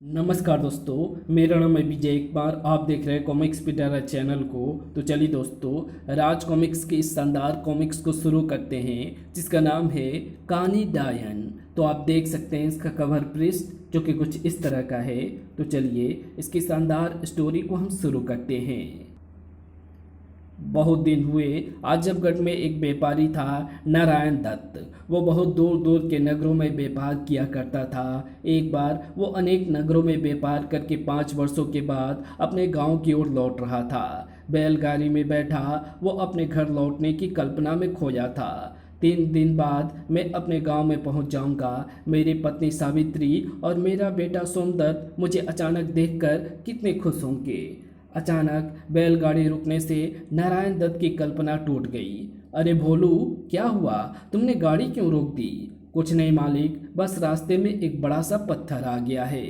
नमस्कार दोस्तों, मेरा नाम है विजय कुमार। आप देख रहे हैं कॉमिक्स पिटारा चैनल को। तो चलिए दोस्तों, राज कॉमिक्स के इस शानदार कॉमिक्स को शुरू करते हैं जिसका नाम है कानी डायन। तो आप देख सकते हैं इसका कवर पृष्ठ जो कि कुछ इस तरह का है। तो चलिए इसकी शानदार स्टोरी को हम शुरू करते हैं। बहुत दिन हुए आजमगढ़ में एक व्यापारी था, नारायण दत्त। वो बहुत दूर दूर के नगरों में व्यापार किया करता था। एक बार वो अनेक नगरों में व्यापार करके 5 वर्षों के बाद अपने गांव की ओर लौट रहा था। बैलगाड़ी में बैठा वो अपने घर लौटने की कल्पना में खोया था। 3 दिन बाद मैं अपने गांव में पहुंच जाऊंगा। मेरी पत्नी सावित्री और मेरा बेटा सोमदत्त मुझे अचानक देखकर कितने खुश होंगे। अचानक बैलगाड़ी रुकने से नारायण दत्त की कल्पना टूट गई। अरे भोलू, क्या हुआ? तुमने गाड़ी क्यों रोक दी? कुछ नहीं मालिक, बस रास्ते में एक बड़ा सा पत्थर आ गया है।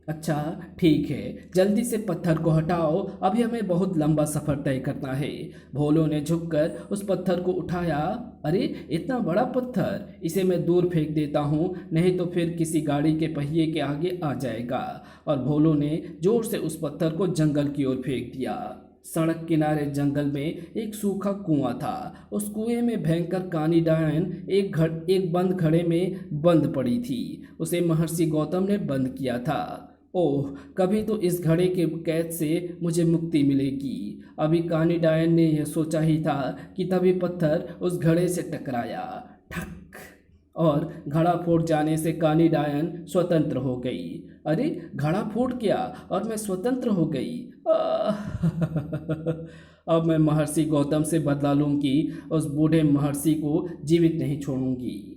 अच्छा, ठीक है, जल्दी से पत्थर को हटाओ, अभी हमें बहुत लंबा सफ़र तय करना है। भोलू ने झुककर उस पत्थर को उठाया। अरे इतना बड़ा पत्थर, इसे मैं दूर फेंक देता हूँ, नहीं तो फिर किसी गाड़ी के पहिए के आगे आ जाएगा। और भोलू ने जोर से उस पत्थर को जंगल की ओर फेंक दिया। सड़क किनारे जंगल में एक सूखा कुआं था। उस कुएं में भयंकर कानी डायन एक बंद घड़े में बंद पड़ी थी। उसे महर्षि गौतम ने बंद किया था। ओह, कभी तो इस घड़े के कैद से मुझे मुक्ति मिलेगी। अभी कानी डायन ने यह सोचा ही था कि तभी पत्थर उस घड़े से टकराया। ठक, और घड़ा फूट जाने से कानी डायन स्वतंत्र हो गई। अरे, घड़ा फूट गया और मैं स्वतंत्र हो गई। अब मैं महर्षि गौतम से बदला लूंगी, उस बूढ़े महर्षि को जीवित नहीं छोड़ूंगी।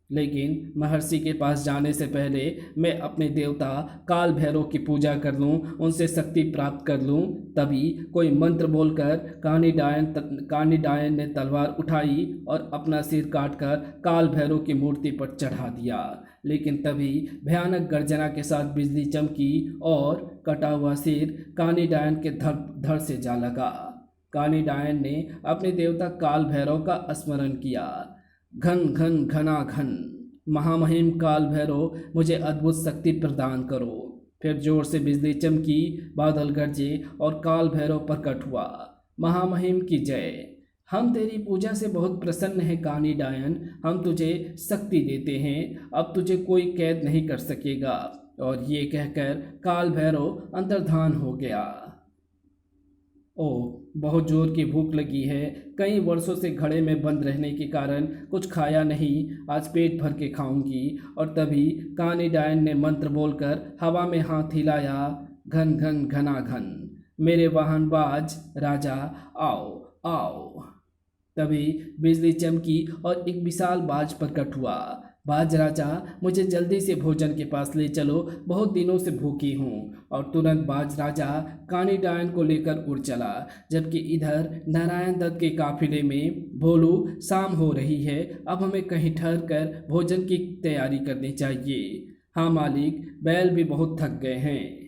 लेकिन महर्षि के पास जाने से पहले मैं अपने देवता काल भैरव की पूजा कर लूं, उनसे शक्ति प्राप्त कर लूं। तभी कोई मंत्र बोलकर कानी डायन ने तलवार उठाई और अपना सिर काटकर काल भैरव की मूर्ति पर चढ़ा दिया। लेकिन तभी भयानक गर्जना के साथ बिजली चमकी और कटा हुआ सिर कानी डायन के धड़ धड़ से जा लगा। कानी डायन ने अपने देवता काल भैरव का स्मरण किया। घन घन घना घन, महामहिम काल भैरव, मुझे अद्भुत शक्ति प्रदान करो। फिर जोर से बिजली चमकी, बादल गरजे और काल भैरव प्रकट हुआ। महामहिम की जय। हम तेरी पूजा से बहुत प्रसन्न हैं कानी डायन, हम तुझे शक्ति देते हैं, अब तुझे कोई कैद नहीं कर सकेगा। और ये कहकर काल भैरव अंतर्धान हो गया। ओह, बहुत जोर की भूख लगी है। कई वर्षों से घड़े में बंद रहने के कारण कुछ खाया नहीं, आज पेट भर के खाऊंगी। और तभी कानी डायन ने मंत्र बोलकर हवा में हाथ हिलाया। घन घन घना घन, मेरे वाहनबाज राजा, आओ आओ। तभी बिजली चमकी और एक विशाल बाज प्रकट हुआ। बाज राजा, मुझे जल्दी से भोजन के पास ले चलो, बहुत दिनों से भूखी हूँ। और तुरंत बाज राजा कानी डायन को लेकर उड़ चला। जबकि इधर नारायण दत्त के काफिले में भोलू, शाम हो रही है, अब हमें कहीं ठहर कर भोजन की तैयारी करनी चाहिए। हाँ मालिक, बैल भी बहुत थक गए हैं।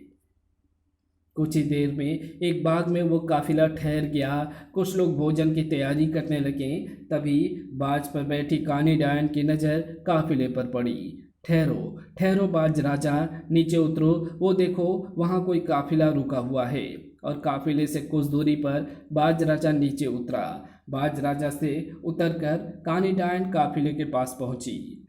कुछ ही देर में एक बाग में वो काफिला ठहर गया। कुछ लोग भोजन की तैयारी करने लगे। तभी बाज पर बैठी कानी डायन की नज़र काफिले पर पड़ी। ठहरो ठहरो बाज राजा, नीचे उतरो, वो देखो वहाँ कोई काफिला रुका हुआ है। और काफिले से कुछ दूरी पर बाज राजा नीचे उतरा। बाज राजा से उतरकर कानी डायन काफिले के पास पहुंची।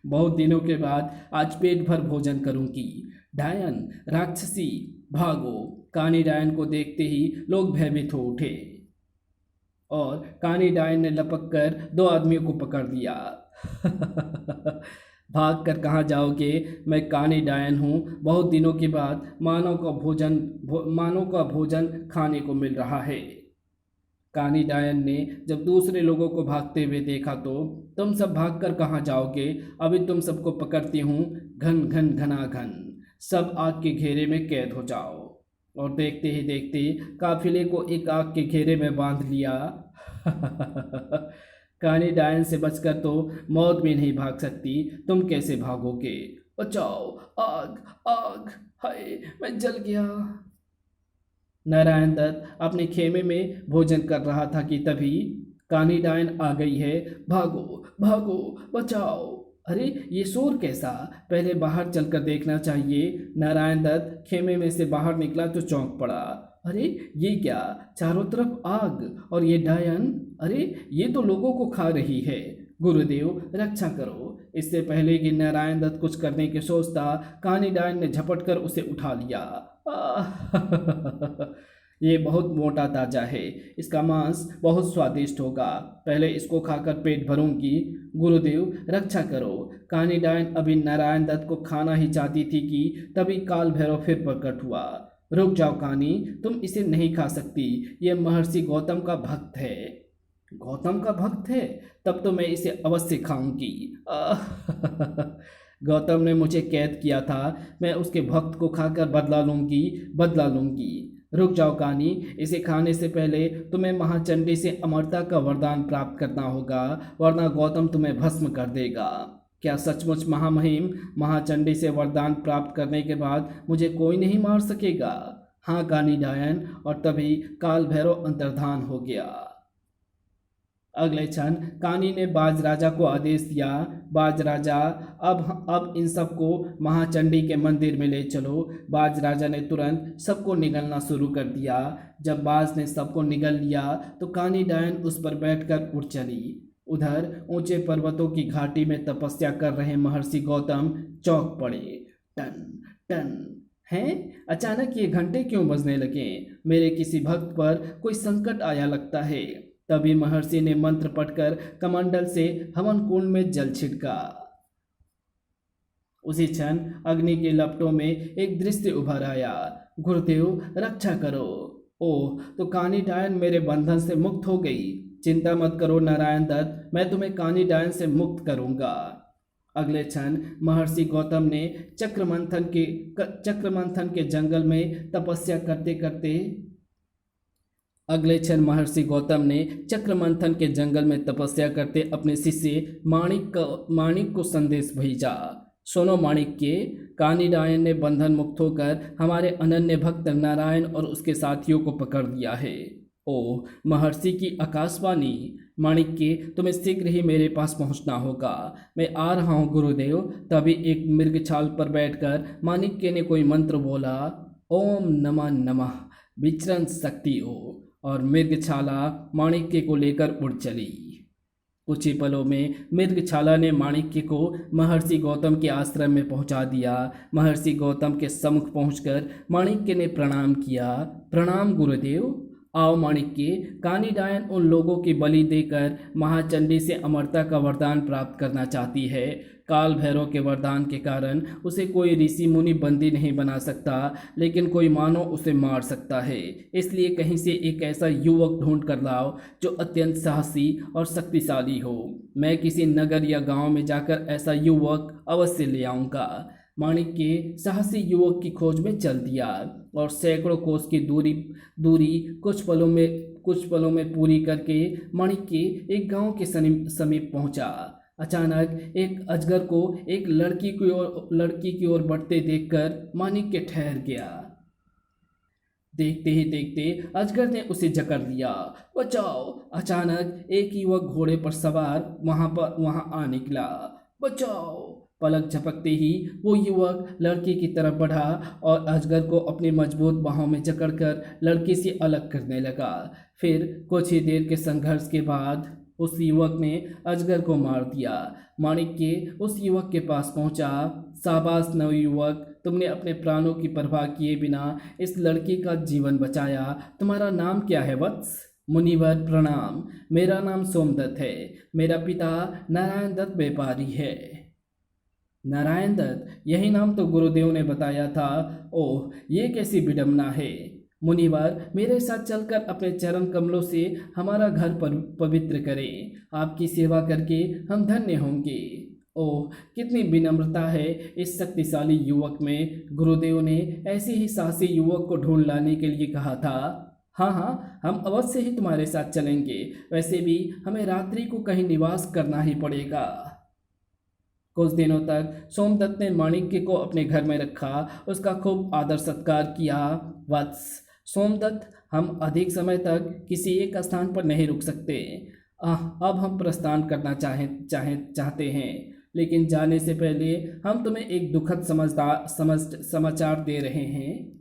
बहुत दिनों के बाद आज पेट भर भोजन करूंगी। डायन राक्षसी, भागो। कानी डायन को देखते ही लोग भयभीत हो उठे और कानी डायन ने लपक कर 2 आदमियों को पकड़ लिया। भाग कर कहाँ जाओगे? मैं कानी डायन हूँ, बहुत दिनों के बाद मानव का भोजन खाने को मिल रहा है। कानी डायन ने जब दूसरे लोगों को भागते हुए देखा तो, तुम सब भागकर कहाँ जाओगे? अभी तुम सबको पकड़ती हूँ। घन घन घना घन, सब आग के घेरे में कैद हो जाओ। और देखते ही देखते काफिले को एक आग के घेरे में बांध लिया। कानी डायन से बचकर तो मौत भी नहीं भाग सकती, तुम कैसे भागोगे? बचाओ, आग आग, हाय मैं जल गया। नारायण दत्त अपने खेमे में भोजन कर रहा था कि तभी कानी डायन आ गई है। भागो भागो, बचाओ। अरे ये शोर कैसा? पहले बाहर चलकर देखना चाहिए। नारायण दत्त खेमे में से बाहर निकला तो चौंक पड़ा। अरे ये क्या? चारों तरफ आग और ये डायन! अरे ये तो लोगों को खा रही है। गुरुदेव रक्षा करो। इससे पहले कि नारायण दत्त कुछ करने की सोचता, कानी डायन ने झपट कर उसे उठा लिया। आह! ये बहुत मोटा ताजा है, इसका मांस बहुत स्वादिष्ट होगा। पहले इसको खाकर पेट भरूंगी। गुरुदेव रक्षा करो। कानी डायन अभी नारायण दत्त को खाना ही चाहती थी कि तभी काल भैरव फिर प्रकट हुआ। रुक जाओ कानी, तुम इसे नहीं खा सकती। ये महर्षि गौतम का भक्त है। गौतम का भक्त है? तब तो मैं इसे अवश्य खाऊंगी। गौतम ने मुझे कैद किया था, मैं उसके भक्त को खाकर बदला लूंगी। रुक जाओ कानी, इसे खाने से पहले तुम्हें महाचंडी से अमरता का वरदान प्राप्त करना होगा, वरना गौतम तुम्हें भस्म कर देगा। क्या सचमुच महामहिम, महाचंडी से वरदान प्राप्त करने के बाद मुझे कोई नहीं मार सकेगा? हाँ कानी डायन। और तभी काल भैरव अंतर्धान हो गया। अगले क्षण कानी ने बाज राजा को आदेश दिया, बाज राजा अब इन सबको महाचंडी के मंदिर में ले चलो। बाज राजा ने तुरंत सबको निगलना शुरू कर दिया। जब बाज ने सबको निगल लिया तो कानी डायन उस पर बैठकर उड़ चली। उधर ऊंचे पर्वतों की घाटी में तपस्या कर रहे महर्षि गौतम चौंक पड़े। टन टन हैं? अचानक ये घंटे क्यों बजने लगे? मेरे किसी भक्त पर कोई संकट आया लगता है। तभी महर्षि ने मंत्र पढ़कर कमंडल से हवन कुंड में जल छिड़का। उसी क्षण अग्नि के लपटों में एक दृश्य उभर आया। गुरुदेव रक्षा करो। ओह, तो कानी डायन मेरे बंधन से मुक्त हो गई। चिंता मत करो नारायण दत्त, मैं तुम्हें कानी डायन से मुक्त करूंगा। अगले क्षण महर्षि गौतम ने चक्रमंथन के जंगल में तपस्या करते करते अपने शिष्य माणिक को संदेश भेजा। सुनो माणिक्य, कानी डायन ने बंधन मुक्त होकर हमारे अनन्य भक्त नारायण और उसके साथियों को पकड़ लिया है। ओह, महर्षि की आकाशवाणी! माणिक्य, तुम्हें शीघ्र ही मेरे पास पहुंचना होगा। मैं आ रहा हूँ गुरुदेव। तभी एक मृगछाल पर बैठकर माणिक्य ने कोई मंत्र बोला। ओम नमः नमः विचरण शक्ति ओ, और मृगछाला माणिक्य को लेकर उड़ चली। कुछ ही पलों में मृगछाला ने माणिक्य को महर्षि गौतम के आश्रम में पहुंचा दिया। महर्षि गौतम के सम्मुख पहुंचकर माणिक्य ने प्रणाम किया। प्रणाम गुरुदेव। आओ माणिक्य, कानी डायन उन लोगों की बलि देकर महाचंडी से अमरता का वरदान प्राप्त करना चाहती है। काल भैरव के वरदान के कारण उसे कोई ऋषि मुनि बंदी नहीं बना सकता, लेकिन कोई मानव उसे मार सकता है। इसलिए कहीं से एक ऐसा युवक ढूंढ कर लाओ जो अत्यंत साहसी और शक्तिशाली हो। मैं किसी नगर या गांव में जाकर ऐसा युवक अवश्य ले आऊँगा। माणिक्य साहसी युवक की खोज में चल दिया और सैकड़ों कोस की दूरी कुछ पलों में पूरी करके माणिक्य एक गांव के समीप पहुंचा। अचानक एक अजगर को एक लड़की की ओर बढ़ते देखकर माणिक्य ठहर गया। देखते ही देखते अजगर ने उसे जकड़ लिया। बचाओ! अचानक एक युवक घोड़े पर सवार वहां आ निकला। बचाओ! पलक झपकते ही वो युवक लड़की की तरफ बढ़ा और अजगर को अपनी मजबूत बाहों में जकड़कर लड़की से अलग करने लगा। फिर कुछ ही देर के संघर्ष के बाद उस युवक ने अजगर को मार दिया। माणिक्य उस युवक के पास पहुंचा। शाबाश नवयुवक, तुमने अपने प्राणों की परवाह किए बिना इस लड़की का जीवन बचाया। तुम्हारा नाम क्या है वत्स? मुनिवर प्रणाम, मेरा नाम सोमदत्त है। मेरा पिता नारायण दत्त व्यापारी है। नारायण दत्त, यही नाम तो गुरुदेव ने बताया था। ओह, ये कैसी विडंबना है। मुनिवर, मेरे साथ चलकर अपने चरण कमलों से हमारा घर पवित्र करें। आपकी सेवा करके हम धन्य होंगे। ओह, कितनी विनम्रता है इस शक्तिशाली युवक में। गुरुदेव ने ऐसे ही साहसी युवक को ढूंढ लाने के लिए कहा था। हाँ हाँ, हम अवश्य ही तुम्हारे साथ चलेंगे। वैसे भी हमें रात्रि को कहीं निवास करना ही पड़ेगा। कुछ दिनों तक सोमदत्त ने माणिक्य को अपने घर में रखा, उसका खूब आदर सत्कार किया। वत्स सोमदत्त, हम अधिक समय तक किसी एक स्थान पर नहीं रुक सकते। अब हम प्रस्थान करना चाहते हैं। लेकिन जाने से पहले हम तुम्हें एक दुखद समाचार दे रहे हैं।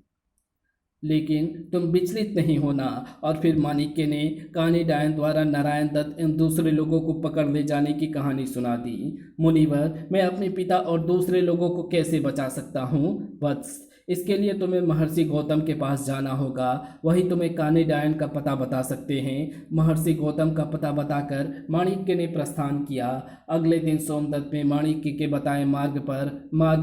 लेकिन तुम विचलित नहीं होना। और फिर माणिक्य ने कानी डायन द्वारा नारायण दत्त एवं दूसरे लोगों को पकड़ ले जाने की कहानी सुना दी। मुनिवर, मैं अपने पिता और दूसरे लोगों को कैसे बचा सकता हूँ वत्स? इसके लिए तुम्हें महर्षि गौतम के पास जाना होगा। वही तुम्हें कानी डायन का पता बता सकते हैं। महर्षि गौतम का पता बताकर माणिक्य ने प्रस्थान किया। अगले दिन सोमदत्त ने माणिक्य के बताए मार्ग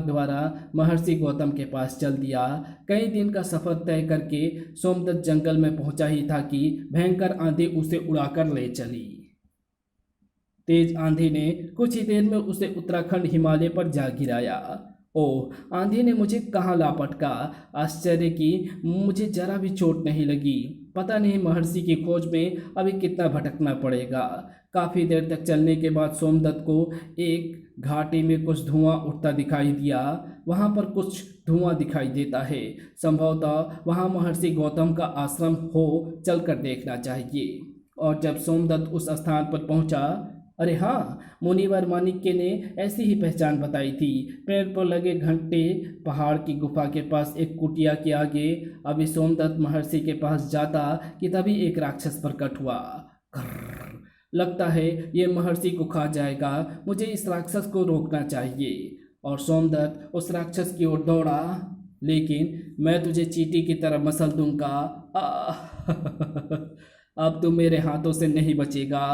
द्वारा महर्षि गौतम के पास चल दिया। कई दिन का सफर तय करके सोमदत्त जंगल में पहुंचा ही था कि भयंकर आंधी उसे उड़ाकर ले चली। तेज आंधी ने कुछ ही देर में उसे उत्तराखंड हिमालय पर जा गिराया। ओह, आंधी ने मुझे कहाँ लापटका। आश्चर्य की मुझे जरा भी चोट नहीं लगी। पता नहीं महर्षि की खोज में अभी कितना भटकना पड़ेगा। काफ़ी देर तक चलने के बाद सोमदत्त को एक घाटी में कुछ धुआं उठता दिखाई दिया। वहाँ पर कुछ धुआं दिखाई देता है। संभवतः वहाँ महर्षि गौतम का आश्रम हो, चलकर देखना चाहिए। और जब सोमदत्त उस स्थान पर पहुँचा, अरे हाँ, मुनिवर माणिक्य ने ऐसी ही पहचान बताई थी। पेड़ पर लगे घंटे पहाड़ की गुफा के पास एक कुटिया के आगे। अभी सोमदत्त महर्षि के पास जाता कि तभी एक राक्षस प्रकट हुआ। कर्र, लगता है ये महर्षि को खा जाएगा। मुझे इस राक्षस को रोकना चाहिए। और सोमदत्त उस राक्षस की ओर दौड़ा। लेकिन मैं तुझे चींटी की तरह मसल दूंगा। अब तू मेरे हाथों से नहीं बचेगा।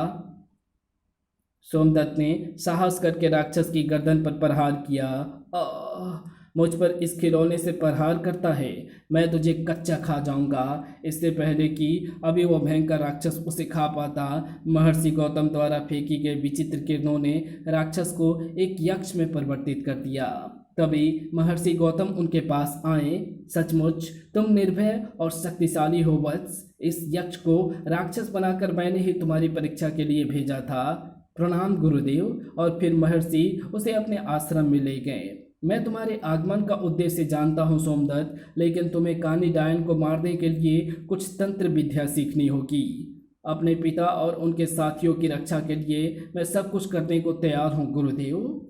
सोमदत्त ने साहस करके राक्षस की गर्दन पर प्रहार किया। मुझ पर इस खिलौने से प्रहार करता है, मैं तुझे कच्चा खा जाऊंगा। इससे पहले कि अभी वो भयंकर राक्षस उसे खा पाता, महर्षि गौतम द्वारा फेंकी गई विचित्र किरणों ने राक्षस को एक यक्ष में परिवर्तित कर दिया। तभी महर्षि गौतम उनके पास आए। सचमुच तुम निर्भय और शक्तिशाली हो वत्स। इस यक्ष को राक्षस बनाकर मैंने ही तुम्हारी परीक्षा के लिए भेजा था। प्रणाम गुरुदेव। और फिर महर्षि उसे अपने आश्रम में ले गए। मैं तुम्हारे आगमन का उद्देश्य जानता हूँ सोमदत्त, लेकिन तुम्हें कानी डायन को मारने के लिए कुछ तंत्र विद्या सीखनी होगी। अपने पिता और उनके साथियों की रक्षा के लिए मैं सब कुछ करने को तैयार हूँ गुरुदेव।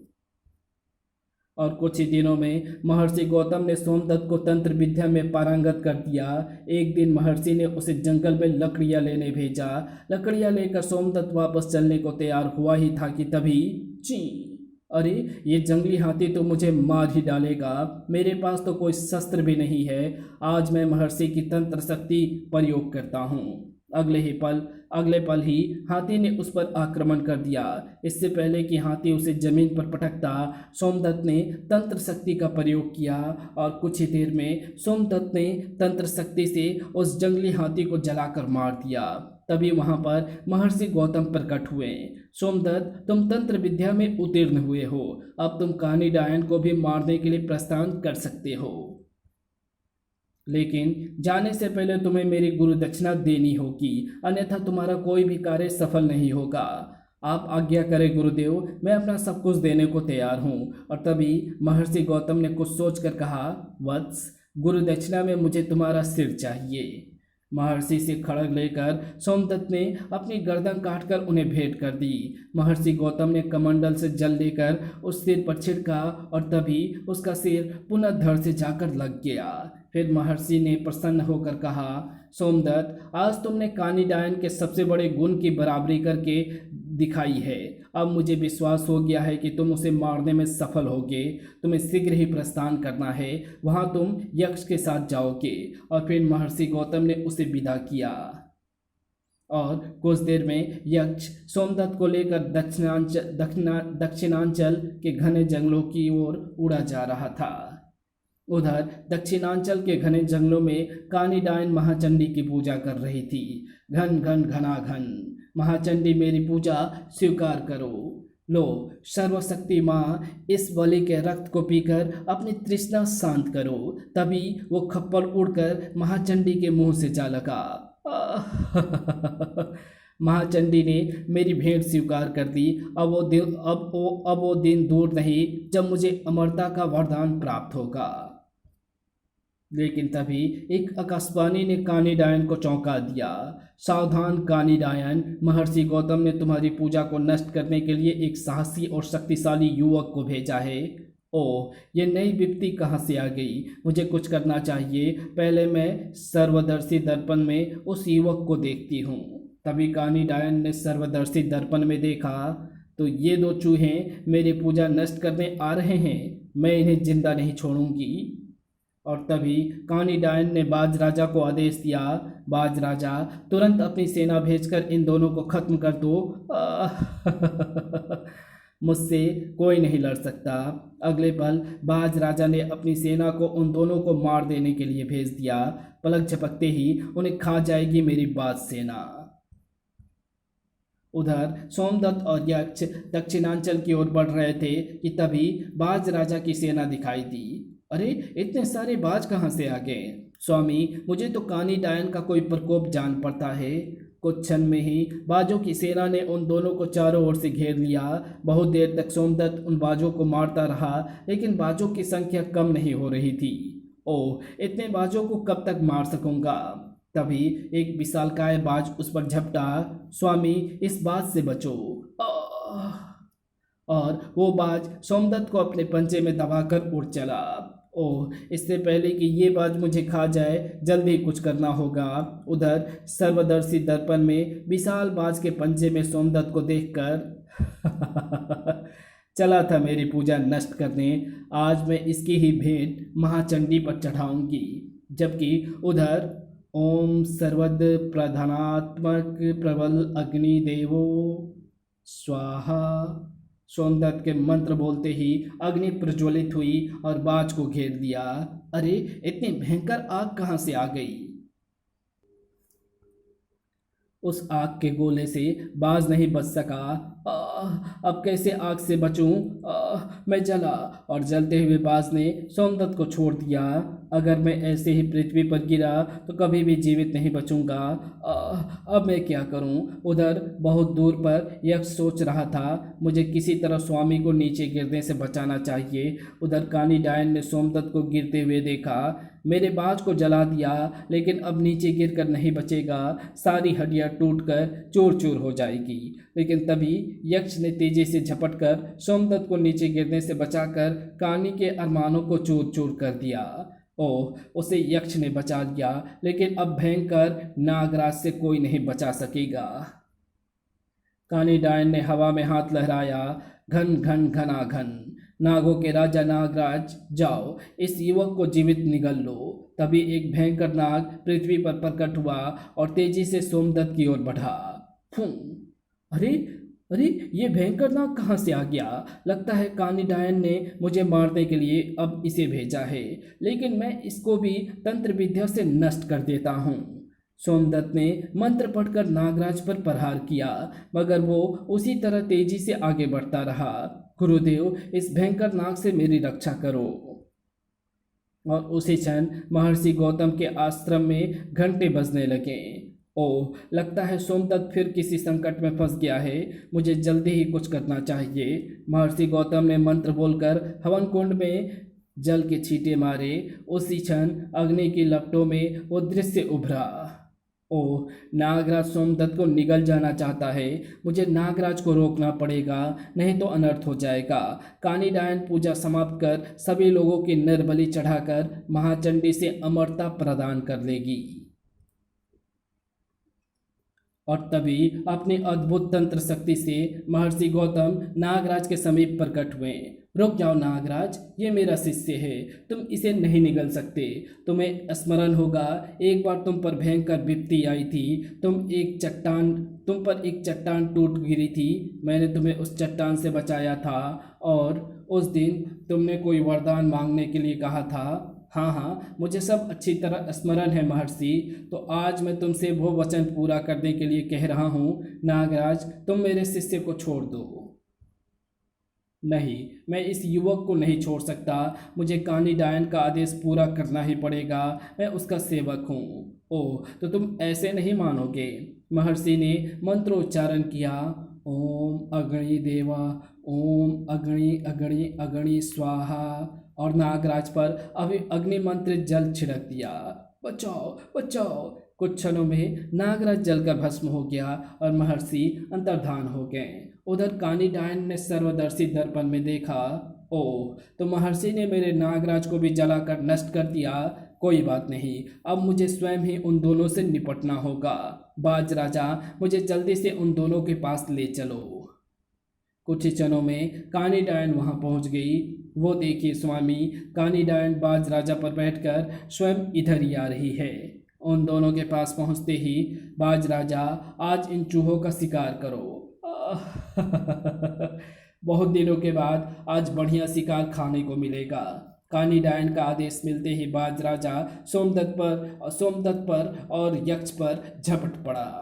और कुछ ही दिनों में महर्षि गौतम ने सोमदत्त को तंत्र विद्या में पारंगत कर दिया। एक दिन महर्षि ने उसे जंगल में लकड़ियाँ लेने भेजा। लकड़ियाँ लेकर सोमदत्त वापस चलने को तैयार हुआ ही था कि तभी ची, अरे ये जंगली हाथी तो मुझे मार ही डालेगा। मेरे पास तो कोई शस्त्र भी नहीं है। आज मैं महर्षि की तंत्र शक्ति प्रयोग करता हूँ। अगले पल ही हाथी ने उस पर आक्रमण कर दिया। इससे पहले कि हाथी उसे जमीन पर पटकता, सोमदत्त ने तंत्र शक्ति का प्रयोग किया। और कुछ ही देर में सोमदत्त ने तंत्र शक्ति से उस जंगली हाथी को जलाकर मार दिया। तभी वहां पर महर्षि गौतम प्रकट हुए। सोमदत्त, तुम तंत्र विद्या में उत्तीर्ण हुए हो। अब तुम कानी डायन को भी मारने के लिए प्रस्थान कर सकते हो। लेकिन जाने से पहले तुम्हें मेरी गुरु दक्षिणा देनी होगी, अन्यथा तुम्हारा कोई भी कार्य सफल नहीं होगा। आप आज्ञा करें गुरुदेव, मैं अपना सब कुछ देने को तैयार हूँ। और तभी महर्षि गौतम ने कुछ सोचकर कहा, वत्स, गुरु दक्षिणा में मुझे तुम्हारा सिर चाहिए। महर्षि से खड़ग लेकर सोमदत्त ने अपनी गर्दन काटकर उन्हें भेंट कर दी। महर्षि गौतम ने कमंडल से जल लेकर उस सिर पर छिड़का और तभी उसका सिर पुनः धड़ से जाकर लग गया। फिर महर्षि ने प्रसन्न होकर कहा, सोमदत्त, आज तुमने कानी डायन के सबसे बड़े गुण की बराबरी करके दिखाई है। अब मुझे विश्वास हो गया है कि तुम उसे मारने में सफल होगे। तुम्हें शीघ्र ही प्रस्थान करना है। वहाँ तुम यक्ष के साथ जाओगे। और फिर महर्षि गौतम ने उसे विदा किया। और कुछ देर में यक्ष सोमदत्त को लेकर दक्षिणांचल के घने जंगलों की ओर उड़ा जा रहा था। उधर दक्षिणांचल के घने जंगलों में कानी डायन महाचंडी की पूजा कर रही थी। घन घन घनाघन, महाचंडी मेरी पूजा स्वीकार करो। लो सर्वशक्ति माँ, इस बलि के रक्त को पीकर अपनी तृष्णा शांत करो। तभी वो खप्पर उड़कर महाचंडी के मुंह से जा लगा। महाचंडी ने मेरी भेंट स्वीकार कर दी। अब वो दिन दूर नहीं जब मुझे अमरता का वरदान प्राप्त होगा। लेकिन तभी एक आकाशवाणी ने कानीडायन को चौंका दिया। सावधान कानीडायन, महर्षि गौतम ने तुम्हारी पूजा को नष्ट करने के लिए एक साहसी और शक्तिशाली युवक को भेजा है। ओह, ये नई विपत्ति कहाँ से आ गई? मुझे कुछ करना चाहिए। पहले मैं सर्वदर्शी दर्पण में उस युवक को देखती हूँ। तभी कानीडायन ने सर्वदर्शी दर्पण में देखा तो ये दो चूहे मेरी पूजा नष्ट करने आ रहे हैं। मैं इन्हें जिंदा नहीं छोड़ूंगी। और तभी कानीडायन ने बाज राजा को आदेश दिया, बाज राजा, तुरंत अपनी सेना भेजकर इन दोनों को खत्म कर दो। मुझसे कोई नहीं लड़ सकता। अगले पल बाज राजा ने अपनी सेना को उन दोनों को मार देने के लिए भेज दिया। पलक झपकते ही उन्हें खा जाएगी मेरी बाज सेना। उधर सोमदत्त और यक्ष दक्षिणांचल की ओर बढ़ रहे थे कि तभी बाज राजा की सेना दिखाई दी। अरे, इतने सारे बाज कहाँ से आ गए? स्वामी, मुझे तो कानीडायन का कोई प्रकोप जान पड़ता है। कुछ क्षण में ही बाजों की सेना ने उन दोनों को चारों ओर से घेर लिया। बहुत देर तक सोमदत्त उन बाजों को मारता रहा, लेकिन बाजों की संख्या कम नहीं हो रही थी। ओह, इतने बाजों को कब तक मार सकूंगा? तभी एक विशालकाय बाज उस पर झपटा। स्वामी, इस बाज से बचो। आह! और वो बाज सोमदत्त को अपने पंजे में दबाकर उड़ चला। ओह, इससे पहले कि ये बाज मुझे खा जाए, जल्दी कुछ करना होगा। उधर सर्वदर्शी दर्पण में विशाल बाज के पंजे में सोमदत्त को देखकर चला था मेरी पूजा नष्ट करने। आज मैं इसकी ही भेंट महाचंडी पर चढ़ाऊंगी। जबकि उधर ओम सर्वद प्रधानात्मक प्रबल अग्नि देवो स्वाहा, सोमदत्त के मंत्र बोलते ही अग्नि प्रज्वलित हुई और बाज को घेर लिया। अरे, इतनी भयंकर आग कहाँ से आ गई? उस आग के गोले से बाज नहीं बच सका। अब कैसे आग से बचूं? मैं जला और जलते हुए बाज ने सोमदत्त को छोड़ दिया। अगर मैं ऐसे ही पृथ्वी पर गिरा तो कभी भी जीवित नहीं बचूंगा। अब मैं क्या करूं? उधर बहुत दूर पर यक्ष सोच रहा था, मुझे किसी तरह स्वामी को नीचे गिरने से बचाना चाहिए। उधर कानीडायन ने सोमदत्त को गिरते हुए देखा। मेरे बाज को जला दिया, लेकिन अब नीचे गिरकर नहीं बचेगा। सारी हड्डियां टूटकर चूर चूर हो जाएगी। लेकिन तभी यक्ष ने तेजी से झपटकर सोमदत्त को नीचे गिरने से बचाकर कानी के अरमानों को चूर चूर कर दिया। ओह, उसे यक्ष ने बचा लिया, लेकिन अब भयंकर नागराज से कोई नहीं बचा सकेगा। कानीडायन ने हवा में हाथ लहराया। घन घन घनाघन, नागों के राजा नागराज, जाओ इस युवक को जीवित निगल लो। तभी एक भयंकर नाग पृथ्वी पर प्रकट हुआ और तेजी से सोमदत्त की ओर बढ़ा। फूं! अरे अरे, ये भयंकर नाग कहाँ से आ गया? लगता है कानीडायन ने मुझे मारने के लिए अब इसे भेजा है, लेकिन मैं इसको भी तंत्र विद्या से नष्ट कर देता हूँ। सोमदत्त ने मंत्र पढ़कर नागराज पर प्रहार किया, मगर वो उसी तरह तेजी से आगे बढ़ता रहा। गुरुदेव, इस भयंकर नाग से मेरी रक्षा करो। और उसी क्षण महर्षि गौतम के आश्रम में घंटे बजने लगे। ओह, लगता है सोमदत्त फिर किसी संकट में फंस गया है। मुझे जल्दी ही कुछ करना चाहिए। महर्षि गौतम ने मंत्र बोलकर हवन कुंड में जल के छींटे मारे। उसी क्षण अग्नि की लपटों में वो दृश्य उभरा। ओह, नागराज सोमदत्त को निगल जाना चाहता है। मुझे नागराज को रोकना पड़ेगा, नहीं तो अनर्थ हो जाएगा। कानीडायन पूजा समाप्त कर सभी लोगों की नरबलि चढ़ाकर महाचंडी से अमरता प्रदान कर लेगी। और तभी अपनी अद्भुत तंत्र शक्ति से महर्षि गौतम नागराज के समीप प्रकट हुए। रुक जाओ नागराज, ये मेरा शिष्य है, तुम इसे नहीं निगल सकते। तुम्हें स्मरण होगा, एक बार तुम पर भयंकर विपत्ति आई थी। तुम पर एक चट्टान टूट गिरी थी। मैंने तुम्हें उस चट्टान से बचाया था और उस दिन तुमने कोई वरदान मांगने के लिए कहा था। हाँ हाँ, मुझे सब अच्छी तरह स्मरण है महर्षि। तो आज मैं तुमसे वो वचन पूरा करने के लिए कह रहा हूँ। नागराज, तुम मेरे शिष्य को छोड़ दो। नहीं, मैं इस युवक को नहीं छोड़ सकता। मुझे कानीडायन का आदेश पूरा करना ही पड़ेगा। मैं उसका सेवक हूँ। ओह, तो तुम ऐसे नहीं मानोगे। महर्षि ने मंत्रोच्चारण किया। ओम अग्नि देवा, ओम अग्नि अग्नि अग्नि स्वाहा और नागराज पर अभी अग्नि मंत्रित जल छिड़क दिया। बचाओ बचाओ। कुछ क्षणों में नागराज जलकर भस्म हो गया और महर्षि अंतर्धान हो गए। उधर कानी डायन ने सर्वदर्शी दर्पण में देखा। ओह, तो महर्षि ने मेरे नागराज को भी जलाकर नष्ट कर दिया। कोई बात नहीं, अब मुझे स्वयं ही उन दोनों से निपटना होगा। बाज राजा, मुझे जल्दी से उन दोनों के पास ले चलो। कुछ ही क्षणों में कानी डायन वहां पहुंच गई। वो देखिए स्वामी, कानी डायन बाज राजा पर बैठकर स्वयं इधर ही आ रही है। उन दोनों के पास पहुंचते ही, बाज राजा, आज इन चूहों का शिकार करो। बहुत दिनों के बाद आज बढ़िया शिकार खाने को मिलेगा। कानी डायन का आदेश मिलते ही बाज राजा सोमदत्त पर और यक्ष पर झपट पड़ा।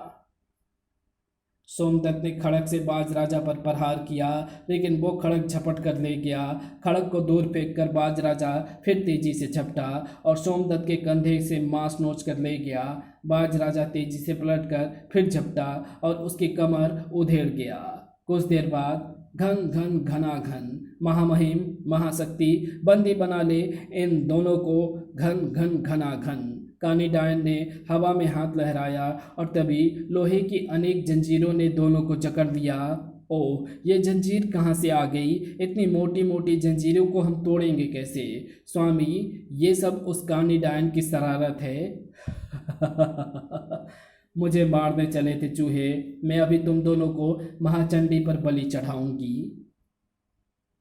सोमदत्त ने खड़ग से बाज राजा पर प्रहार किया, लेकिन वो खड़ग झपट कर ले गया। खड़ग को दूर फेंककर बाज राजा फिर तेजी से झपटा और सोमदत्त के कंधे से मांस नोच कर ले गया। बाज राजा तेजी से पलटकर फिर झपटा और उसकी कमर उधेड़ गया। कुछ देर बाद घन घन घना घन, महामहिम महाशक्ति, बंदी बना ले इन दोनों को, घन घन घना घन। कानी डायन ने हवा में हाथ लहराया और तभी लोहे की अनेक जंजीरों ने दोनों को जकड़ लिया। ओह, ये जंजीर कहाँ से आ गई? इतनी मोटी मोटी जंजीरों को हम तोड़ेंगे कैसे? स्वामी, ये सब उस कानी डायन की शरारत है। मुझे मारने चले थे चूहे, मैं अभी तुम दोनों को महाचंडी पर बलि चढ़ाऊंगी।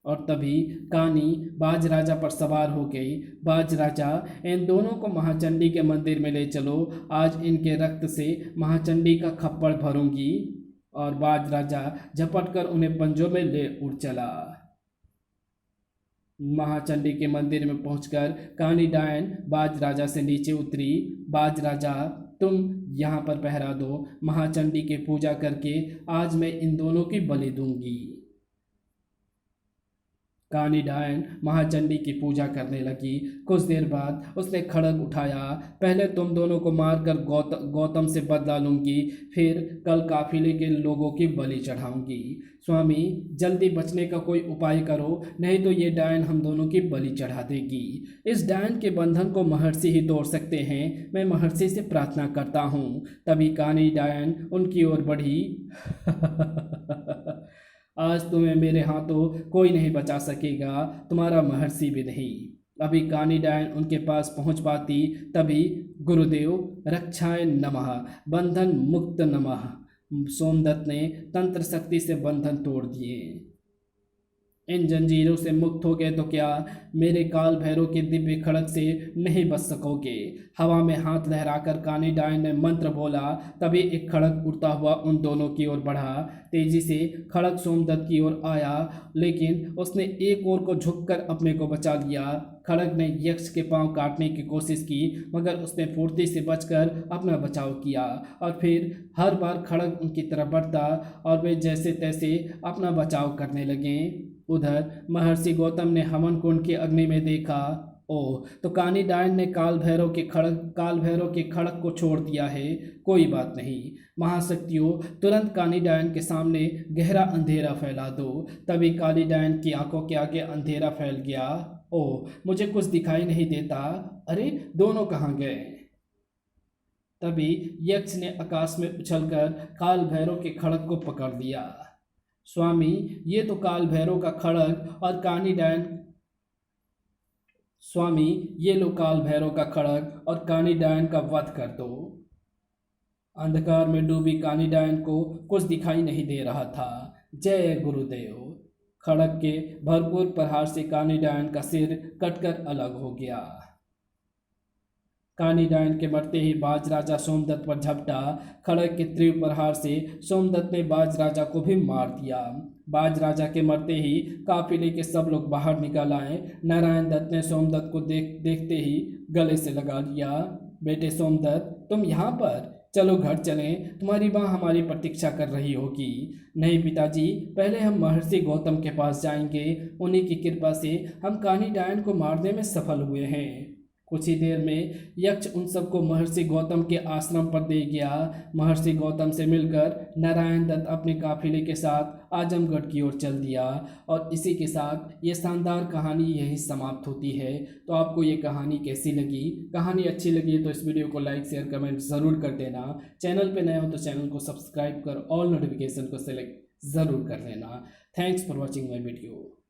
और तभी कानी बाज राजा पर सवार हो गई। बाज राजा, इन दोनों को महाचंडी के मंदिर में ले चलो, आज इनके रक्त से महाचंडी का खप्पड़ भरूंगी। और बाज राजा झपट कर उन्हें पंजों में ले उड़ चला। महाचंडी के मंदिर में पहुंचकर कानी डायन बाज राजा से नीचे उतरी। बाज राजा, तुम यहाँ पर पहरा दो, महाचंडी की पूजा करके आज मैं इन दोनों की बलि दूंगी। कानी डायन महाचंडी की पूजा करने लगी। कुछ देर बाद उसने खड़ग उठाया। पहले तुम दोनों को मारकर गौतम से बदला लूंगी, फिर कल काफिले के लोगों की बलि चढ़ाऊंगी। स्वामी, जल्दी बचने का कोई उपाय करो, नहीं तो ये डायन हम दोनों की बलि चढ़ा देगी। इस डायन के बंधन को महर्षि ही तोड़ सकते हैं, मैं महर्षि से प्रार्थना करता हूँ। तभी कानी डायन उनकी ओर बढ़ी। आज तुम्हें मेरे हाथों कोई नहीं बचा सकेगा, तुम्हारा महर्षि भी नहीं। अभी कानी डायन उनके पास पहुंच पाती, तभी गुरुदेव रक्षाय नमः, बंधन मुक्त नमः। सोमदत्त ने तंत्र शक्ति से बंधन तोड़ दिए। इन जंजीरों से मुक्त हो गए तो क्या मेरे काल भैरव के दिव्य खड़ग से नहीं बच सकोगे? हवा में हाथ लहराकर कानी डायन ने मंत्र बोला। तभी एक खड़ग उड़ता हुआ उन दोनों की ओर बढ़ा। तेजी से खड़ग सोमदत्त की ओर आया, लेकिन उसने एक ओर को झुककर अपने को बचा लिया। खड़ग ने यक्ष के पांव काटने की कोशिश की, मगर उसने फुर्ती से बचकर अपना बचाव किया और फिर हर बार खड़ग उनकी तरफ बढ़ता और वे जैसे तैसे अपना बचाव करने लगे। उधर महर्षि गौतम ने हवन कुंड की अग्नि में देखा। ओह, तो कानी डायन ने काल भैरव के खड़ग को छोड़ दिया है। कोई बात नहीं महाशक्तियों, तुरंत कानी डायन के सामने गहरा अंधेरा फैला दो। तभी काली डायन की आंखों के आगे अंधेरा फैल गया। ओह, मुझे कुछ दिखाई नहीं देता। अरे, दोनों कहाँ गए? तभी यक्ष ने आकाश में उछलकर काल भैरव के खड़ग को पकड़ लिया। स्वामी, ये तो काल भैरव का खड़ग और कानी डायन स्वामी, ये लो काल भैरव का खड़ग और कानी डायन का वध कर दो। अंधकार में डूबी कानी डायन को कुछ दिखाई नहीं दे रहा था। जय गुरुदेव। खड़ग के भरपूर प्रहार से कानी डायन का सिर कटकर अलग हो गया। कानी डायन के मरते ही बाज राजा सोमदत्त पर झपटा। खड़ग के तीव्र प्रहार से सोमदत्त ने बाज राजा को भी मार दिया। बाज राजा के मरते ही काफिले के सब लोग बाहर निकल आए। नारायण दत्त ने सोमदत्त को देखते ही गले से लगा लिया। बेटे सोमदत्त, तुम यहाँ पर? चलो घर चलें, तुम्हारी माँ हमारी प्रतीक्षा कर रही होगी। नहीं पिताजी, पहले हम महर्षि गौतम के पास जाएंगे, उन्हीं की कृपा से हम कानी डायन को मारने में सफल हुए हैं। कुछ ही देर में यक्ष उन सबको महर्षि गौतम के आश्रम पर दे गया। महर्षि गौतम से मिलकर नारायण दत्त अपने काफिले के साथ आजमगढ़ की ओर चल दिया। और इसी के साथ ये शानदार कहानी यहीं समाप्त होती है। तो आपको ये कहानी कैसी लगी? कहानी अच्छी लगी तो इस वीडियो को लाइक शेयर कमेंट ज़रूर कर देना। चैनल पे नए हो तो चैनल को सब्सक्राइब कर ऑल नोटिफिकेशन को सेलेक्ट ज़रूर कर लेना। Thanks for watching my video.